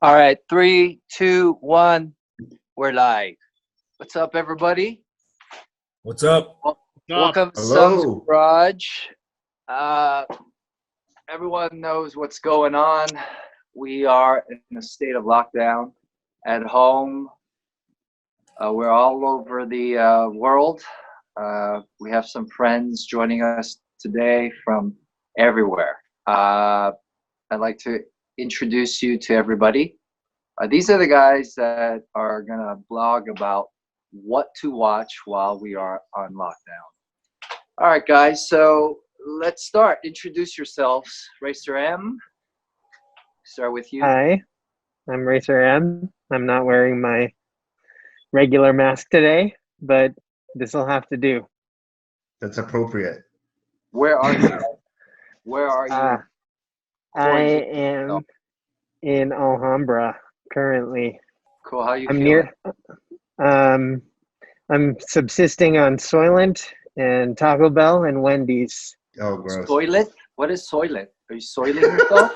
All right, three, two, one. We're live. What's up, everybody? What's up? Welcome to Sum's Hello. Garage. Uh, everyone knows what's going on. We are in a state of lockdown at home. We're all over the world. We have some friends joining us today from everywhere. I'd like to introduce you to everybody. These are the guys that are going to blog about what to watch while we are on lockdown. All right, guys, so let's start. Introduce yourselves. Racer M, start with you. Hi, I'm Racer M. I'm not wearing my regular mask today, but this will have to do. That's appropriate. Where are you? Where are you? I am in Alhambra currently. Cool. How you I'm feeling? I'm subsisting on Soylent and Taco Bell and Wendy's. Oh, gross. Soylent? What is Soylent? Are you soiling yourself?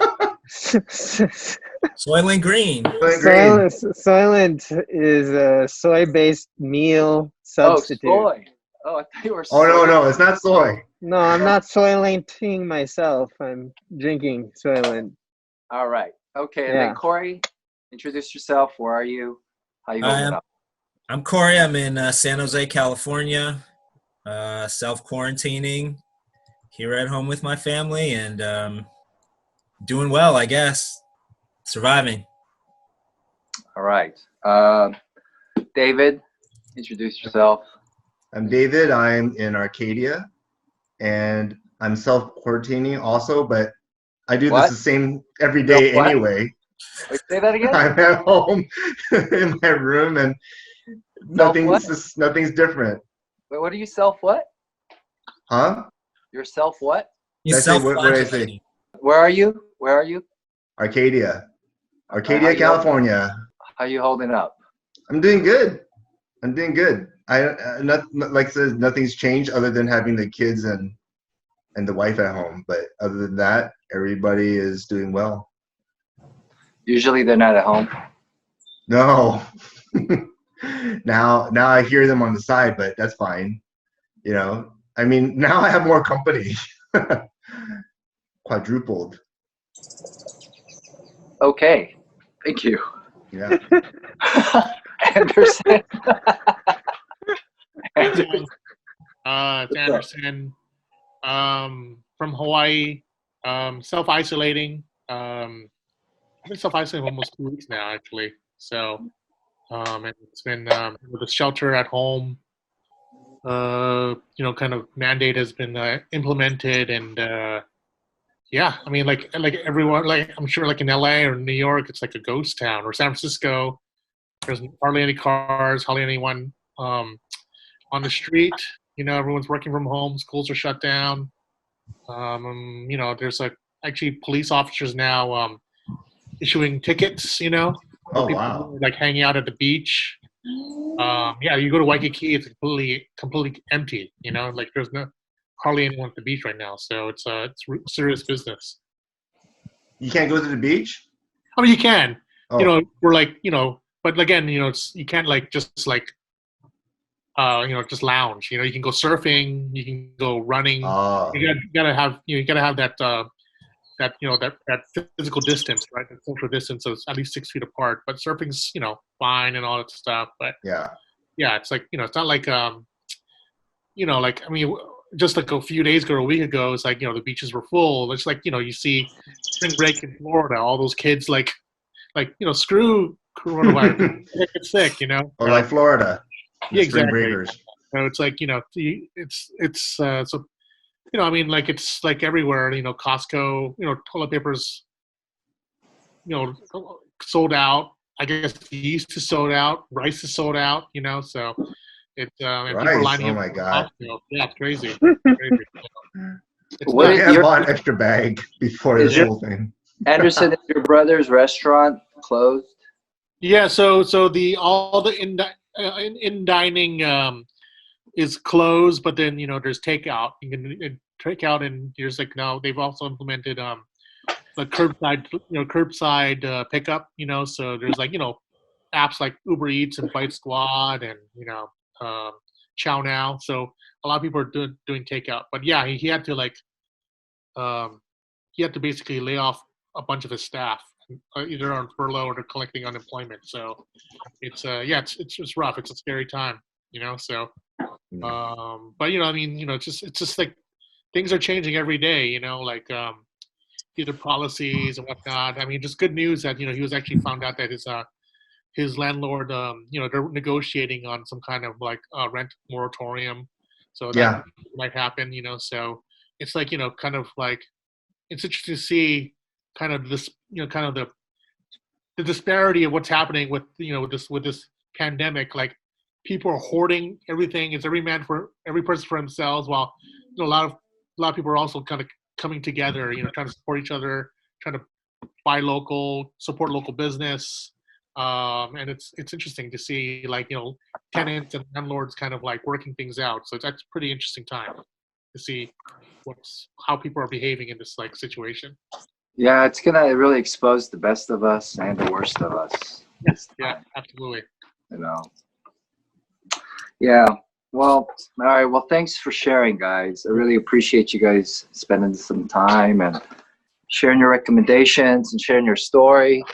Soylent Green. Soylent is a soy-based meal substitute. Oh, soy. Oh, I thought you were Oh, soy. no, it's not soy. No, I'm not Soylenting myself. I'm drinking Soylent. All right. Okay, and Yeah. then Corey, introduce yourself. Where are you? How you holding up? I'm Corey. I'm in San Jose, California, self-quarantining here at home with my family and doing well, I guess. Surviving. All right. David, introduce yourself. I'm David. I'm in Arcadia, and I'm self-quarantining also, but I do What? this the same every day What? anyway. Wait, say that again? I'm at home in my room, and Self-what? nothing's different. Wait, what are you self what? Huh? You're self what? He's That's it. What did I say? self-flagellating. Where are you? Where are you? Arcadia, How you holding California. How you holding up? I'm doing good. Not like I said, nothing's changed other than having the kids and the wife at home. But other than that, everybody is doing well. Usually they're not at home. No. Now I hear them on the side, but that's fine. You know, I mean, now I have more company. Quadrupled. Okay. Thank you. Yeah. Anderson. It's Anderson from Hawaii, self-isolating. I've been self-isolating almost 2 weeks now, actually. So, and it's been with the shelter at home, kind of mandate has been implemented, and yeah, I mean, like everyone, like I'm sure, like in LA or New York, it's like a ghost town, or San Francisco. There's hardly any cars, hardly anyone on the street. You know, everyone's working from home. Schools are shut down. There's actually police officers now issuing tickets. You know, for Oh, people wow. who are, like hanging out at the beach. Yeah, you go to Waikiki, it's completely empty. You know, like there's hardly anyone at the beach right now. So it's serious business. You can't go to the beach? I mean, you can. Oh. You know, we're like, but again, you can't like just like just lounge. You know, you can go surfing, you can go running. You gotta have that physical distance, right? The social distance is at least 6 feet apart. But surfing's fine and all that stuff. But Yeah. it's like it's not like like I mean, just like a few days ago or a week ago, it's like the beaches were full. It's like you see spring break in Florida, all those kids like screw coronavirus, they get sick, Or like Florida. Yeah, Spring exactly. breakers. So it's like it's so I mean, like it's like everywhere. Costco, toilet papers, sold out. I guess yeast is sold out, rice is sold out. So it's and people are Rice, lining oh up my for God. Costco. Yeah, it's crazy. Crazy. It's What nuts. is I bought an extra bag before Is this your- whole thing. Anderson, is your brother's restaurant closed? Yeah, so all the in dining is closed, but then there's takeout. You can take out, and there's like now they've also implemented like curbside pickup. So there's like apps like Uber Eats and Bite Squad and Chow Now. So a lot of people are doing takeout. But yeah, he had to basically lay off a bunch of his staff, either on furlough or they're collecting unemployment. So it's it's rough. It's a scary time, So, but it's just like things are changing every day. Like either policies and whatnot. I mean, just good news that he was actually found out that his landlord, they're negotiating on some kind of like rent moratorium. So that might happen. So it's like kind of like it's interesting to see kind of this, kind of the disparity of what's happening with with this pandemic. Like people are hoarding everything. It's every person for themselves. While a lot of people are also kind of coming together. Trying to support each other, trying to buy local, support local business. And it's interesting to see like tenants and landlords kind of like working things out. So that's a pretty interesting time to see how people are behaving in this like situation. Yeah, it's gonna really expose the best of us and the worst of us. Yes, yeah, absolutely. Yeah. Well, all right. Well, thanks for sharing, guys. I really appreciate you guys spending some time and sharing your recommendations and sharing your story.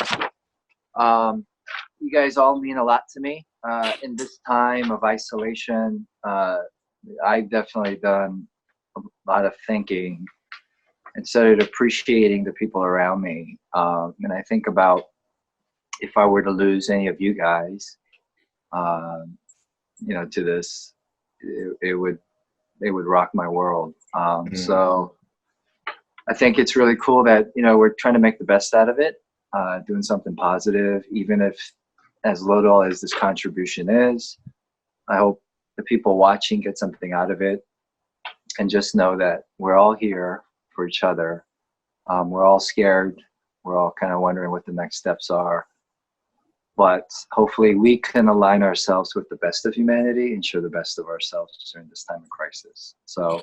You guys all mean a lot to me in this time of isolation. I've definitely done a lot of thinking and started appreciating the people around me. And I think about if I were to lose any of you guys, to this, it would rock my world. So I think it's really cool that we're trying to make the best out of it, doing something positive, even if as little as this contribution is. I hope the people watching get something out of it, and just know that we're all here for each other. We're all scared. We're all kind of wondering what the next steps are. But hopefully we can align ourselves with the best of humanity and show the best of ourselves during this time of crisis. So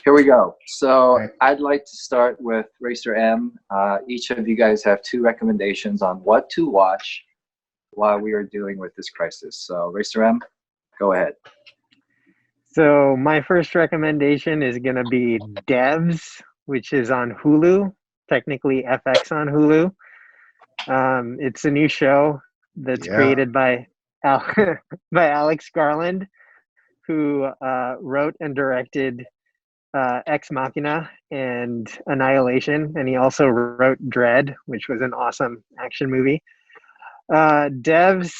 here we go. So I'd like to start with Racer M. Each of you guys have 2 recommendations on what to watch while we are dealing with this crisis. So Racer M, go ahead. So my first recommendation is going to be Devs, which is on Hulu, technically FX on Hulu. It's a new show that's created by Alex Garland, who wrote and directed Ex Machina and Annihilation, and he also wrote Dread, which was an awesome action movie. Devs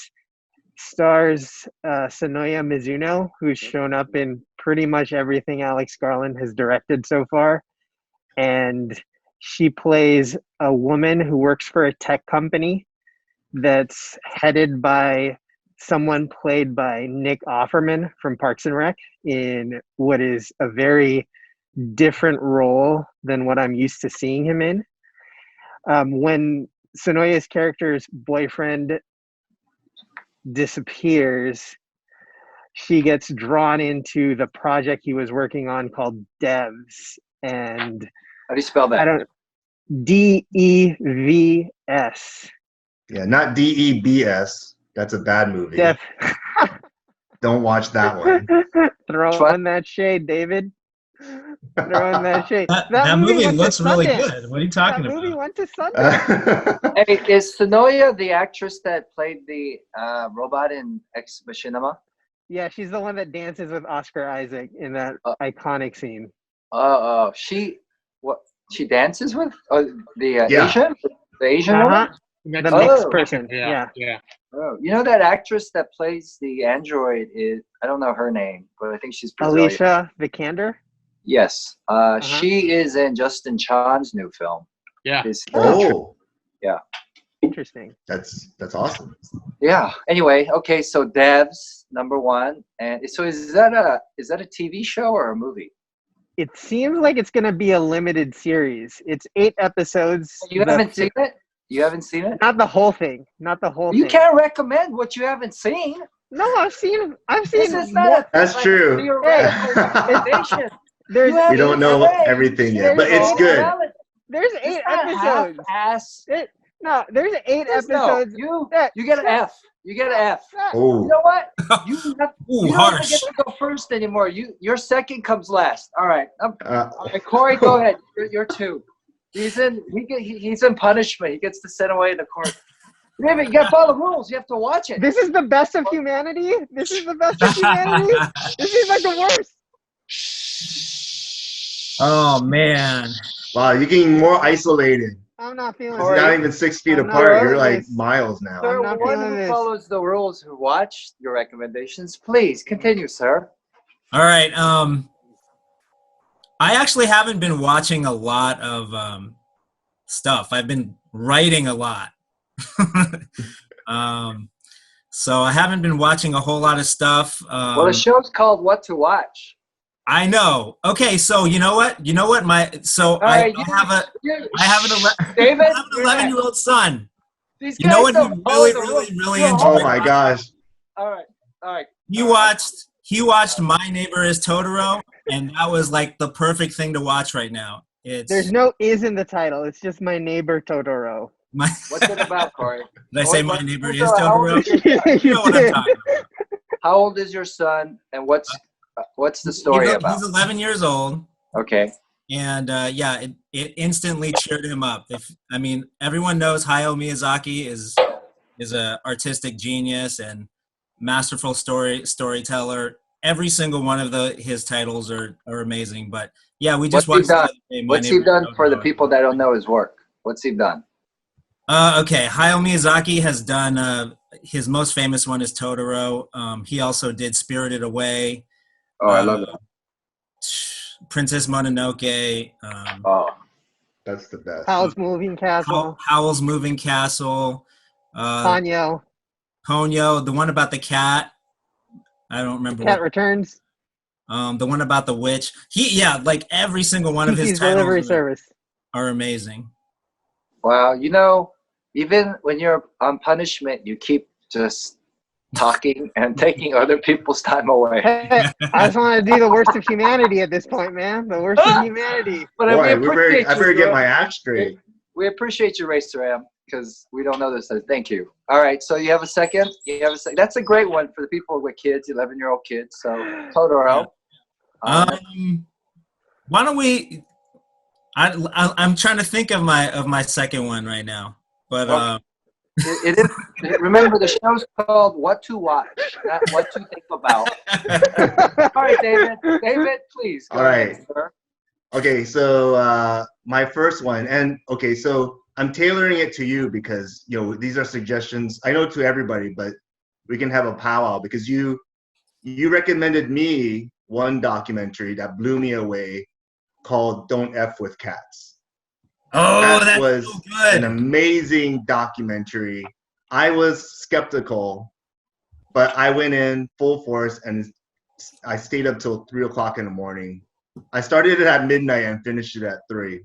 stars Sonoya Mizuno, who's shown up in pretty much everything Alex Garland has directed so far, and she plays a woman who works for a tech company that's headed by someone played by Nick Offerman from Parks and Rec in what is a very different role than what I'm used to seeing him in. When Sonoya's character's boyfriend disappears, she gets drawn into the project he was working on called Devs. And how do you spell that? DEVS. Yeah, not DEBS. That's a bad movie. Don't watch that one. Throwing that shade, David. Throwing that shade. That movie looks really good. What are you talking about? That movie went to Sundance. Hey, is Sonoya the actress that played the robot in Ex Machinima? Yeah, she's the one that dances with Oscar Isaac in that iconic scene. She dances with the Asian? The Asian woman? The next person. Yeah. Oh, you know that actress that plays the android is, I don't know her name, but I think she's Brazilian. Alicia Vikander? Yes. She is in Justin Chan's new film. Yeah. Yeah. Interesting. That's awesome. Yeah. Anyway, okay, so Devs, number 1. And so is that a TV show or a movie? It seems like it's going to be a limited series. It's 8 episodes. You haven't seen it? You haven't seen it? Not the whole thing. You can't recommend what you haven't seen. No, I've seen. This is not That's true. Theoretical recommendation. You don't know everything yet, but it's good. There's It's 8 not episodes. half-ass. No, there's 8 There's no- episodes. You get an F. You get an F. You Oh, know what? You Ooh, don't harsh. get to go first anymore. Your second comes last. All right. All uh, right, Corey, go ahead. You're 2. He's in punishment. He gets to send away the court. David, you got to follow the rules. You have to watch it. This is the best of humanity. This is the best of humanity. This is like the worst. Oh man. wow, you're getting more isolated. I'm not feeling It's Corey, not this. even 6 feet I'm not apart. feeling You're like this. miles now. For I'm not one feeling who this. follows the rules, who watched your recommendations, please continue, sir. All right. I actually haven't been watching a lot of stuff. I've been writing a lot. So I haven't been watching a whole lot of stuff. Well, the show's called What to Watch. I know. Okay, so you know what? I right, have an David, 11-year-old son. These You know guys what he don't follow really, the really, rules. really You're enjoyed? Oh my gosh. All right. He watched My Neighbor is Totoro, and that was like the perfect thing to watch right now. There's no is in the title. It's just my neighbor Totoro. What's it about, Corey? Did I say My Neighbor is How old Totoro? is your son? You know what I'm talking about. How old is your son, and what's the story about? He's 11 years old. Okay. And it instantly cheered him up. Everyone knows Hayao Miyazaki is an artistic genius and masterful storyteller. Every single one of his titles are amazing. But yeah, we just watched. What's he done for the people that don't know his work? What's he done? Okay, Hayao Miyazaki has done his most famous one is Totoro. He also did Spirited Away. Oh, I love it. Princess Mononoke. Oh, That's the best. Howl's Moving Castle. Howl's Moving Castle. Ponyo. Ponyo, the one about the cat. I don't remember. Cat Returns. The one about the witch. Like every single one of his Kiki's Delivery titles Service. are amazing. well, even when you're on punishment, you keep just talking and taking other people's time away. Hey, I just want to do the worst of humanity at this point, man. The worst of humanity. But Boy, I better get my act straight. We appreciate you, Racer Ram, because we don't know this. Thank you. All right, so you have a second? That's a great one for the people with kids, 11-year-old kids. So Totoro. Why don't we? I'm trying to think of my second one right now, but it is. Remember, the show's called What to Watch, not What to Think About. All right, David. David, please. Go All right. ahead, sir. Okay, so my first one, and okay, so I'm tailoring it to you because these are suggestions. I know to everybody, but we can have a powwow because you recommended me one documentary that blew me away called "Don't F with Cats." that That was so good. an amazing documentary. I was skeptical, but I went in full force and I stayed up till 3:00 in the morning. I started it at midnight and finished it at 3.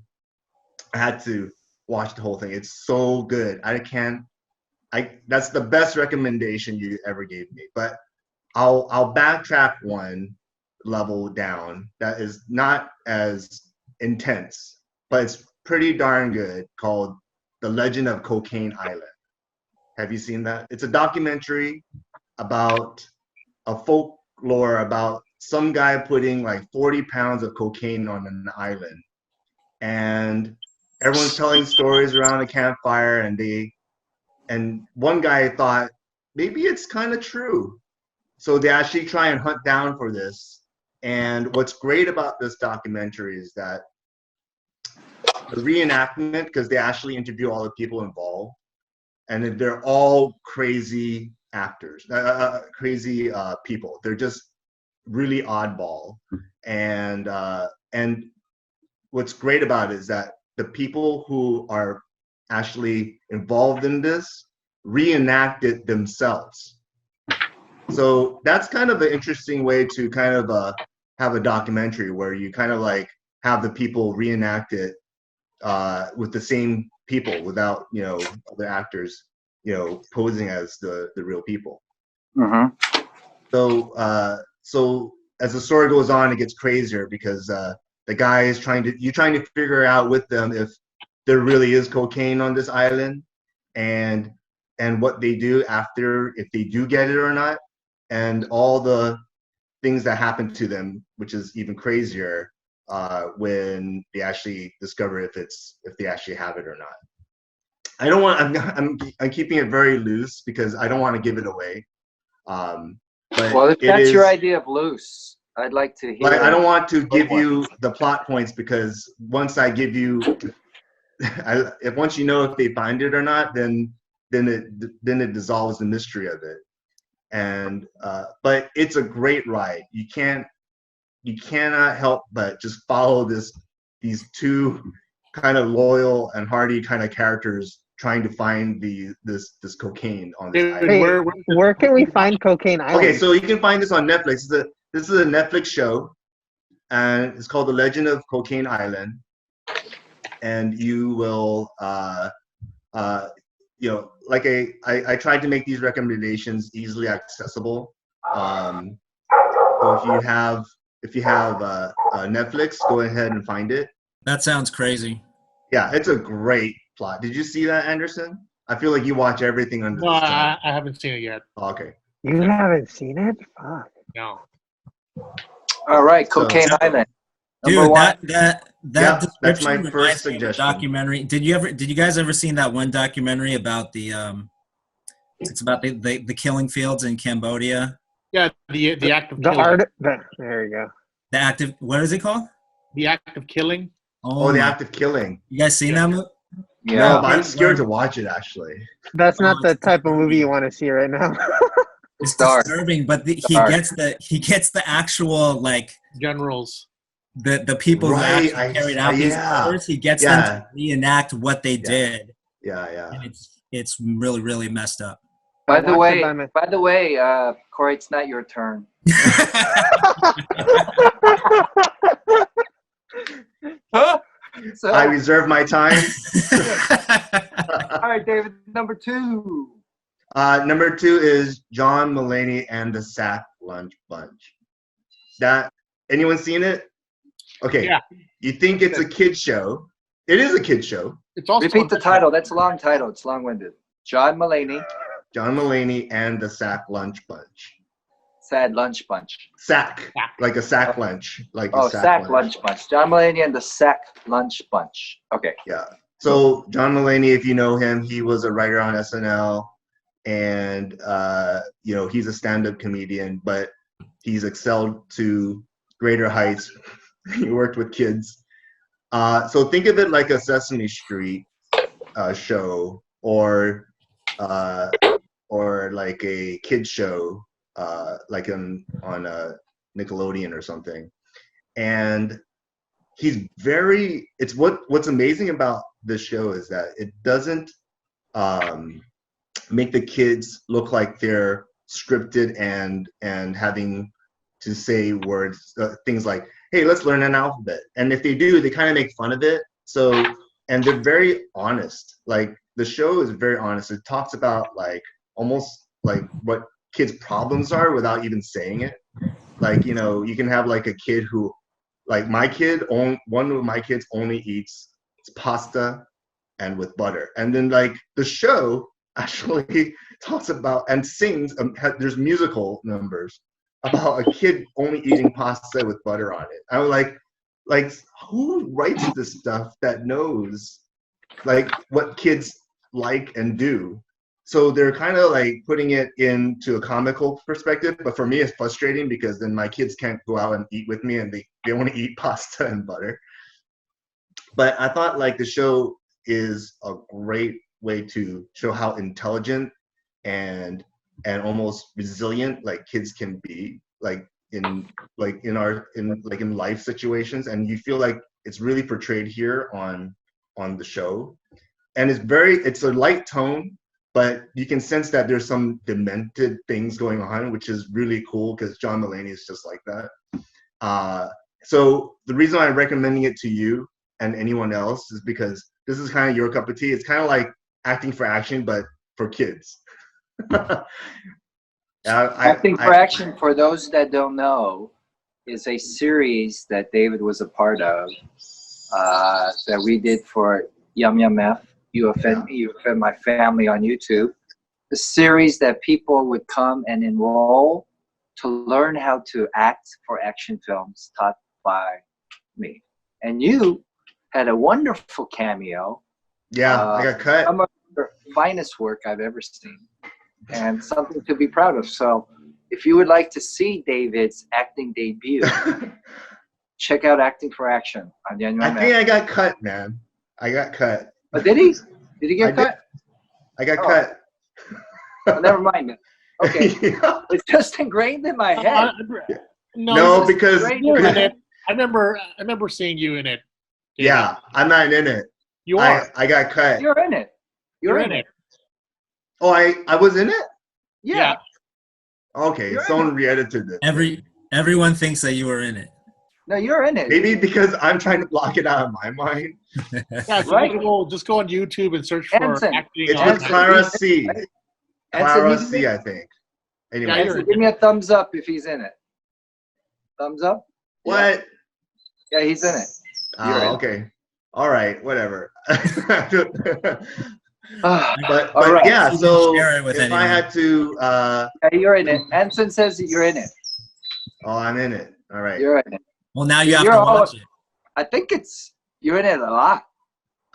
I had to watch the whole thing. It's so good. That's the best recommendation you ever gave me. But I'll backtrack one level down that is not as intense, but it's pretty darn good, called The Legend of Cocaine Island. Have you seen that? It's a documentary about a folklore about some guy putting like 40 pounds of cocaine on an island. And everyone's telling stories around a campfire, and one guy thought maybe it's kind of true. So they actually try and hunt down for this. And what's great about this documentary is that the reenactment, because they actually interview all the people involved, and they're all crazy actors, crazy people. They're just really oddball. And what's great about it is that the people who are actually involved in this reenact it themselves. So that's kind of an interesting way to kind of have a documentary where you kind of like have the people reenact it with the same people without other actors posing as the real people. Mm-hmm. So as the story goes on, it gets crazier because the guy is trying to figure out with them if there really is cocaine on this island, and what they do after, if they do get it or not, and all the things that happen to them, which is even crazier when they actually discover if they actually have it or not. I don't want. I'm keeping it very loose because I don't want to give it away. But Well, if that's your is, idea of loose, I'd like to hear. like, I don't want to give you the plot points because once I give you, if once you know if they find it or not, then it dissolves the mystery of it. And but it's a great ride. You cannot help but just follow these two kind of loyal and hardy kind of characters trying to find this cocaine on this island. Hey, where can we find Cocaine Island? Okay, so you can find this on Netflix. This is a Netflix show, and it's called The Legend of Cocaine Island. And you will, like I tried to make these recommendations easily accessible. So if you have Netflix, go ahead and find it. That sounds crazy. Yeah, it's a great plot. Did you see that, Anderson? I feel like you watch everything under No, the sun. I haven't seen it yet. Oh, okay. You haven't seen it? Fuck. No. All right, So- Cocaine Island. Dude, Number one. that Yeah, that's my description first reminds me of a suggestion. documentary. Did you guys ever seen that one documentary about the it's about the killing fields in Cambodia? Yeah, the act of The killing. art. There you go. The active, what is it called? The act of killing. Oh, the my- act of killing. You guys seen that movie? No, Yeah. but I'm scared to watch it actually. That's not the type of movie you want to see right now. It's Dark. disturbing, but he Dark. gets the actual, like, Generals. the people Right, who actually carried out these yeah. murders. He gets them to reenact what they did, Yeah. and it's really, really messed up. By the Watch it way, by Corey, it's not your turn. So, I reserve my time. all right, David. Number two. Number 2 is John Mulaney and the Sack Lunch Bunch. That, anyone seen it? Okay. Yeah. You think it's a kid show? It is a kid show. It's also Repeat the title. That's a long title. It's long-winded. John Mulaney, John Mulaney and the Sack Lunch Bunch. Sad Lunch Bunch. Sack, like a sack lunch, like Oh, a Sack Lunch Bunch. John Mulaney and the Sack Lunch Bunch. Okay. Yeah. So John Mulaney, if you know him, he was a writer on SNL, and he's a stand-up comedian, but he's excelled to greater heights. He worked with kids. So think of it like a Sesame Street show, or like a kid show, like on a Nickelodeon or something. And it's what's amazing about this show is that it doesn't make the kids look like they're scripted and having to say words, things like, hey, let's learn an alphabet. And if they do, they kind of make fun of it. So, and they're very honest. Like, the show is very honest. It talks about, like, almost like what kids' problems are without even saying it. Like, you can have like a kid who, like one of my kids only eats pasta and with butter. And then, like, the show actually talks about and sings, there's musical numbers about a kid only eating pasta with butter on it. I was like, who writes this stuff that knows, like, what kids like and do? So they're kind of like putting it into a comical perspective, but for me it's frustrating because then my kids can't go out and eat with me and they want to eat pasta and butter. But I thought, like, the show is a great way to show how intelligent and almost resilient, like, kids can be, like in life situations, and you feel like it's really portrayed here on the show. And it's a light tone, but you can sense that there's some demented things going on, which is really cool because John Mulaney is just like that. So the reason I'm recommending it to you and anyone else is because this is kind of your cup of tea. It's kind of like Acting for Action, but for kids. Acting for Action, for those that don't know, is a series that David was a part of that we did for Yum Yum F. You offend me. You offend my family on YouTube. The series that people would come and enroll to learn how to act for action films taught by me. And you had a wonderful cameo. Yeah, I got cut. Some of the finest work I've ever seen, and something to be proud of. So, if you would like to see David's acting debut, check out Acting for Action on Yum I Yum think F. I got cut, man. I got cut. Oh, did he? Did he I get cut? I got Oh. cut. Oh, never mind. Then. Okay, Yeah. it's just ingrained in my head. No, it's because great. you're in it. I remember seeing you in it. David. yeah, I'm not in it. You are. I got cut. You're in it. You're in it. Oh, I was in it? Yeah. Okay, You're in someone re-edited it. Everyone thinks that you were in it. No, you're in it. Maybe because I'm trying to block it out of my mind. Yeah, so Right. just go on YouTube and search for Anson. acting. It's on with Anson. Clara C. Anson, Clara he's C, in I it. think. Yeah, Anyway. you're Anson, give me a thumbs up if he's in it. Thumbs up? What? Yeah, he's in it. You're in it. Okay. All right, whatever. Ah, but All right. yeah, You didn't so share it with if I anyone. had to, yeah, you're in it. Anson says that you're in it. oh, I'm in it. All right. You're in it. Well, now you have You're to all- watch it. I think you're in it a lot.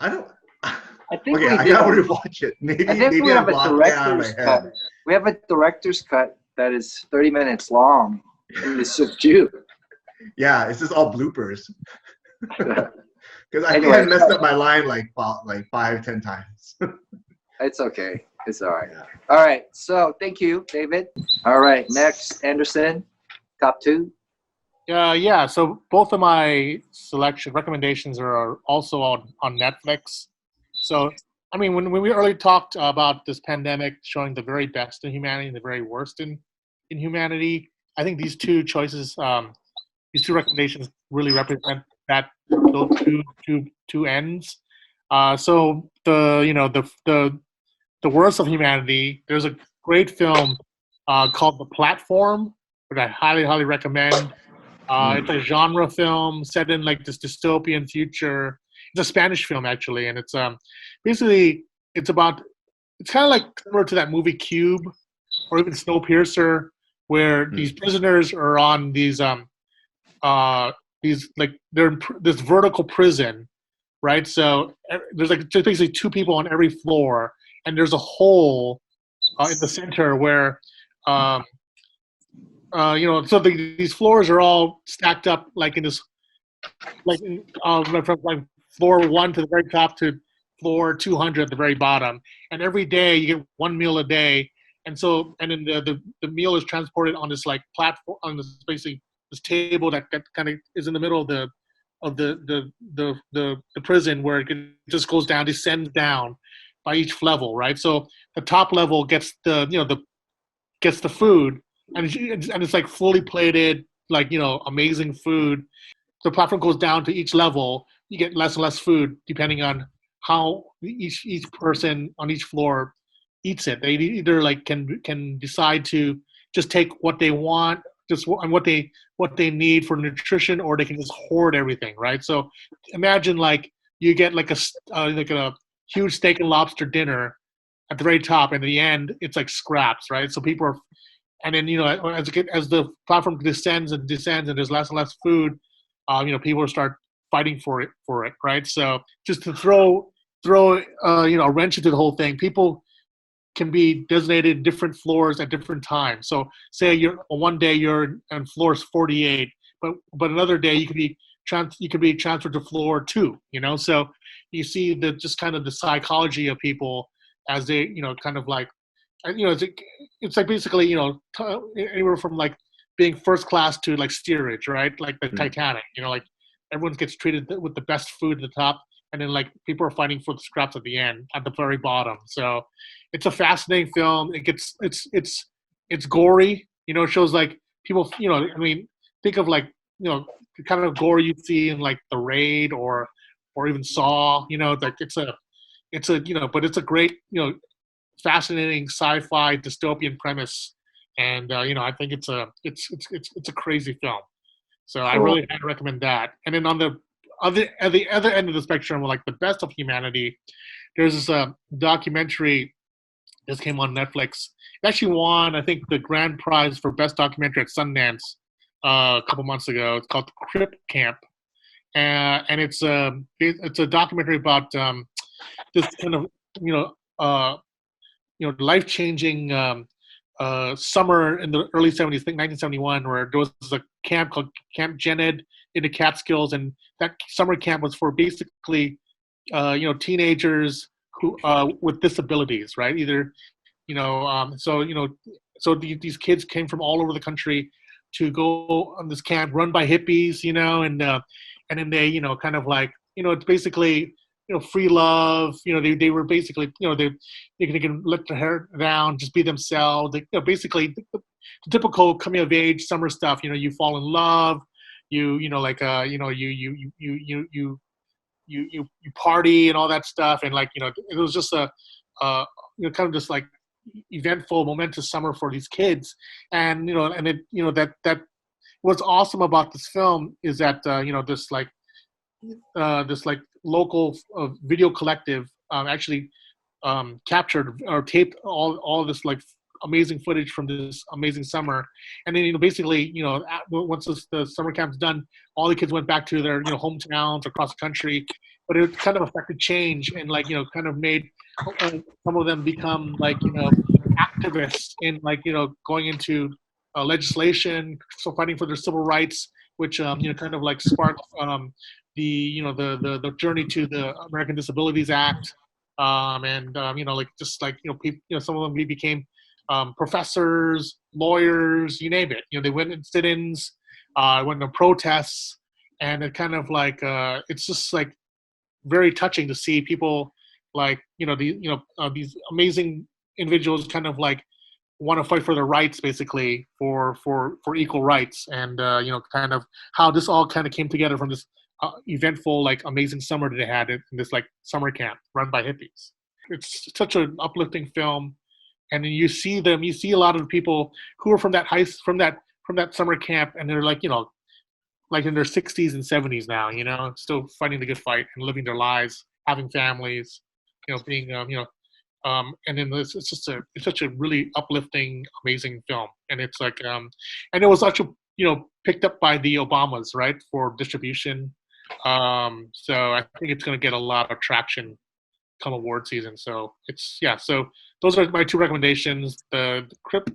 I don't. I think Okay, we I did. gotta rewatch it. Maybe I think we maybe have I'm a blocking it out of my director's head. cut. We have a director's cut that is 30 minutes long. And it's just you. Yeah, it's just all bloopers. Because I think Anyway, I messed up my line like 5-10 times. It's okay. It's all right. Yeah. All right. So thank you, David. All right. Next, Anderson. Top two. Yeah. So both of my recommendations are also on Netflix. So I mean, when we earlier talked about this pandemic showing the very best in humanity and the very worst in humanity, I think these two choices, these two recommendations, really represent those two ends. So the worst of humanity. There's a great film called The Platform, which I highly recommend. It's a genre film set in like this dystopian future. It's a Spanish film actually, and it's basically it's kind of like similar to that movie Cube or even Snowpiercer, where these prisoners are on these like they're in this vertical prison, right? So there's like just basically two people on every floor, and there's a hole in the center where so these floors are all stacked up like in this, like from like floor 1 to the very top to floor 200 at the very bottom. And every day you get one meal a day, and then the meal is transported on this like platform, on this basically this table that kind of is in the middle of the prison, where it just goes down, descends down by each level, right? So the top level gets gets the food, and it's like fully plated, like amazing food. The platform goes down to each level. You get less and less food depending on how each person on each floor eats it. They either like can decide to just take what they want, just and what they need for nutrition, or they can just hoard everything, right? So imagine like you get like a huge steak and lobster dinner at the very top, and at the end it's like scraps, right? So people are, and then as the platform descends and there's less and less food, people start fighting for it, right? So just to throw a wrench into the whole thing, people can be designated different floors at different times. So say one day you're on floor 48, but another day you could be transferred to floor 2. So you see just kind of the psychology of people as they kind of like, it's like basically anywhere from like being first class to like steerage, right? Like the Titanic, like everyone gets treated with the best food at the top, and then like people are fighting for the scraps at the end, at the very bottom. So it's a fascinating film. It's gory. It shows like people. I mean, think of like the kind of gore you'd see in like The Raid or even Saw. Like it's a but it's a great fascinating sci-fi dystopian premise, and I think it's a crazy film. So I really recommend that. And then on the at the other end of the spectrum, like the best of humanity, there's this documentary. This came on Netflix. It actually won, I think, the grand prize for best documentary at Sundance a couple months ago. It's called Crip Camp, and it's a documentary about this kind of life-changing summer in the early 70s, I think 1971, where there was a camp called Camp Jened in the Catskills, and that summer camp was for basically teenagers who with disabilities, right? Either these kids came from all over the country to go on this camp run by hippies, and then they kind of like it's basically free love. They were basically they can let their hair down, just be themselves. Basically the typical coming of age summer stuff. You fall in love, you party and all that stuff, and it was just a kind of just like eventful, momentous summer for these kids. And that what's awesome about this film is that this local video collective actually captured or taped all this amazing footage from this amazing summer. And then basically once the summer camp's done, all the kids went back to their hometowns across the country. But it kind of affected change and kind of made some of them become activists in going into legislation, so fighting for their civil rights, which kind of sparked the journey to the American Disabilities Act, people, some of them became professors, lawyers, you name it. They went in sit-ins, went to protests, and it kind of it's just very touching to see people these amazing individuals kind of want to fight for their rights, basically for equal rights, and kind of how this all kind of came together from this eventful amazing summer that they had in this summer camp run by hippies. It's such an uplifting film, and then you see a lot of the people who are from that summer camp, and they're in their 60s and 70s now, still fighting the good fight and living their lives, having families, being and then it's such a really uplifting, amazing film. And it's and it was actually picked up by the Obamas, right, for distribution. So I think it's going to get a lot of traction come award season. So so those are my two recommendations: the Crip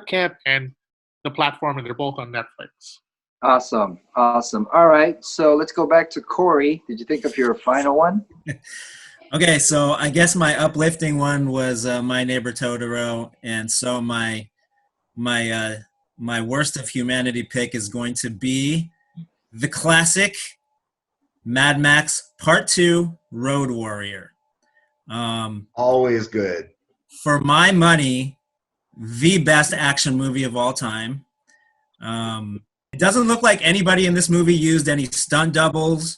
Camp and The Platform, and they're both on Netflix. Awesome. All right, so let's go back to Corey. Did you think of your final one? Okay, so I guess my uplifting one was My Neighbor Totoro, and so my worst of humanity pick is going to be the classic Mad Max Part 2 Road Warrior. Always good. For my money, the best action movie of all time. It doesn't look like anybody in this movie used any stunt doubles.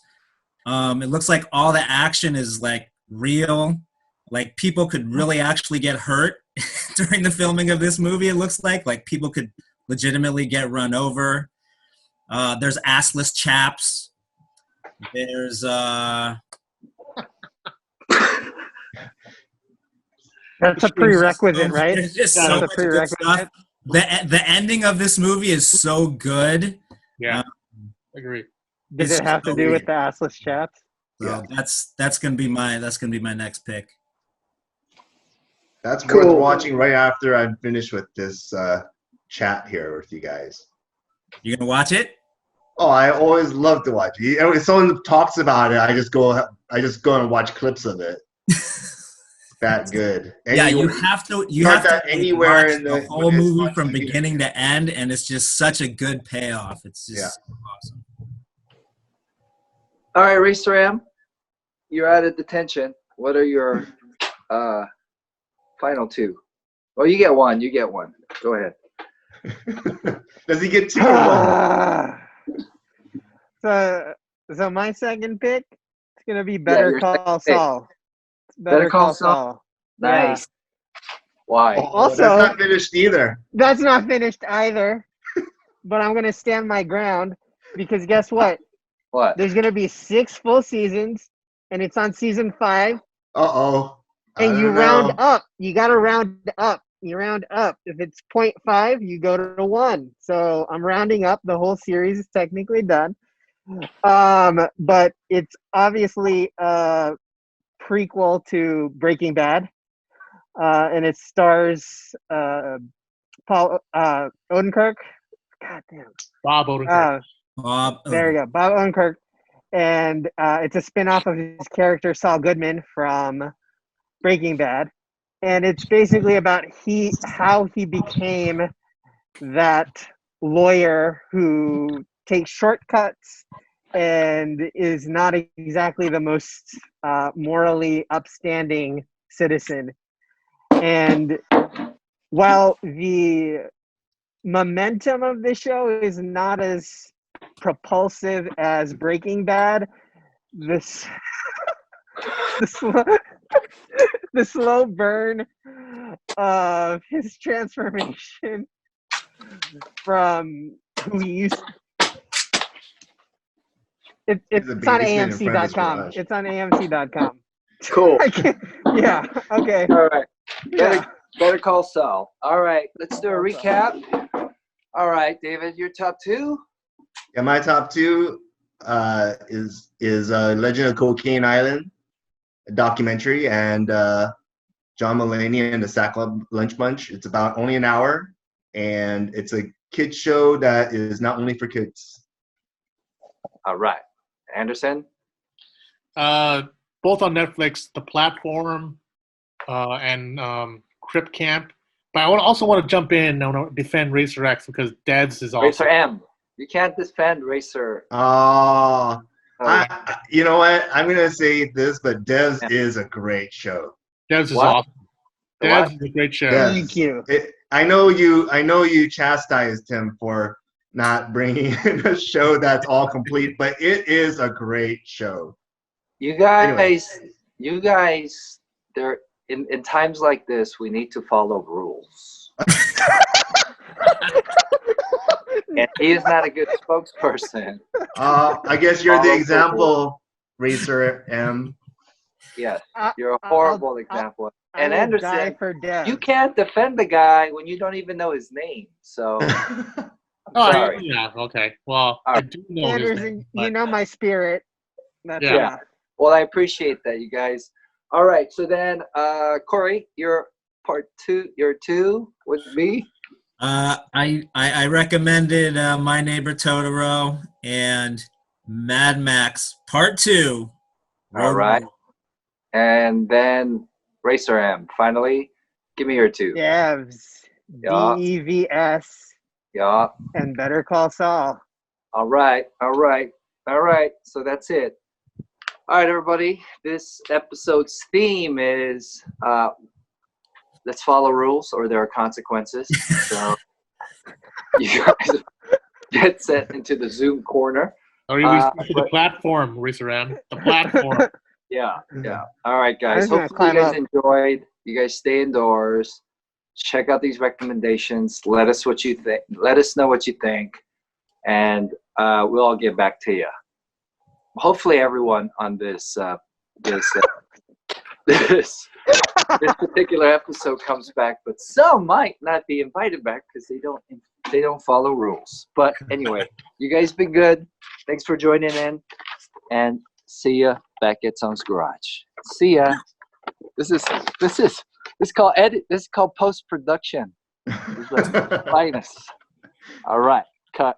It looks like all the action is real. People could really actually get hurt during the filming of this movie. It looks like people could legitimately get run over. There's assless chaps. There's That's a prerequisite, right? There's just so much good stuff. The ending of this movie is so good. Yeah, agree. Does it have to do with the assless chaps? So that's gonna be my next pick. That's worth watching right after I'm finished with this chat here with you guys. You gonna watch it? Oh, I always love to watch it. If someone talks about it, I just go and watch clips of it. That good. You have to anywhere watch in the whole movie from beginning to end, and it's just such a good payoff. It's just so awesome. All right, Racer Ram, you're out of detention. What are your final two? Well, you get one. Go ahead. Does he get two? So my second pick is gonna be Better Call Saul. Better Call Saul. Nice. Yeah. Why? Also, that's not finished either. That's not finished either. But I'm gonna stand my ground because guess what? What? There's gonna be 6 full seasons, and it's on season 5. Uh-oh. I And you don't round know. up. You gotta round up. You round up. If it's 0.5, you go to 1. So I'm rounding up. The whole series is technically done. But it's obviously a prequel to Breaking Bad. And it stars Paul Odenkirk. God damn. Bob Odenkirk. Bob, There you go, Bob Odenkirk. And it's a spin-off of his character Saul Goodman from Breaking Bad. And it's basically about how he became that lawyer who takes shortcuts and is not exactly the most morally upstanding citizen. And while the momentum of the show is not as propulsive as Breaking Bad, this the slow burn of his transformation from who he used. It's on basement in front of his AMC.com. garage. It's on AMC.com. Cool. Yeah. Okay. All right. Yeah. Better call Saul. All right. Let's do a recap. All right, David, your top 2. Yeah, my top 2 is Legend of Cocaine Island, a documentary, and John Mulaney and the Sack Lunch Bunch. It's about only an hour, and it's a kids show that is not only for kids. All right. Anderson? Both on Netflix, The Platform and Crip Camp. But I also want to jump in. I want to defend Racer X because Devs is awesome. Racer M. You can't defend Racer. Oh, Oh, you know what? I'm going to say this, but Devs is a great show. Devs is What? awesome. Devs is a great show. Devs. Thank you. I know you chastised him for not bringing in a show that's all complete, but it is a great show. You guys, Anyway. there in times like this, we need to follow rules. And he is not a good spokesperson. I guess you're the Follow example, Racer M. Yes, I- you're a I'll- horrible example. I And will die Anderson, for Dev. you can't defend the guy when you don't even know his name. So Oh, sorry. yeah. Okay. Well, All I right. do know his Anderson, name. you But know my spirit. That's Yeah. enough. Well, I appreciate that, you guys. All right, so then, Corey, your part 2, your 2 with me. I recommended My Neighbor Totoro and Mad Max Part 2. All right. And then Racer M. Finally, give me your 2. Devs. Yeah. DEVS. Yeah. And Better Call Saul. All right. So that's it. All right, everybody. This episode's theme is let's follow rules or there are consequences. So you guys get sent into the Zoom corner. Or you to the platform, Racer M. The platform. Yeah. All right, guys. I'm gonna Hopefully you climb guys up. enjoyed. You guys stay indoors. Check out these recommendations. Let us what you think. Let us know what you think, and we'll all get back to you. Hopefully, everyone on this this particular episode comes back, but some might not be invited back because they don't follow rules. But anyway, you guys be good. Thanks for joining in, and see ya back at Son's Garage. See ya. This is called edit. This is called post production. This is the finest. All right, cut.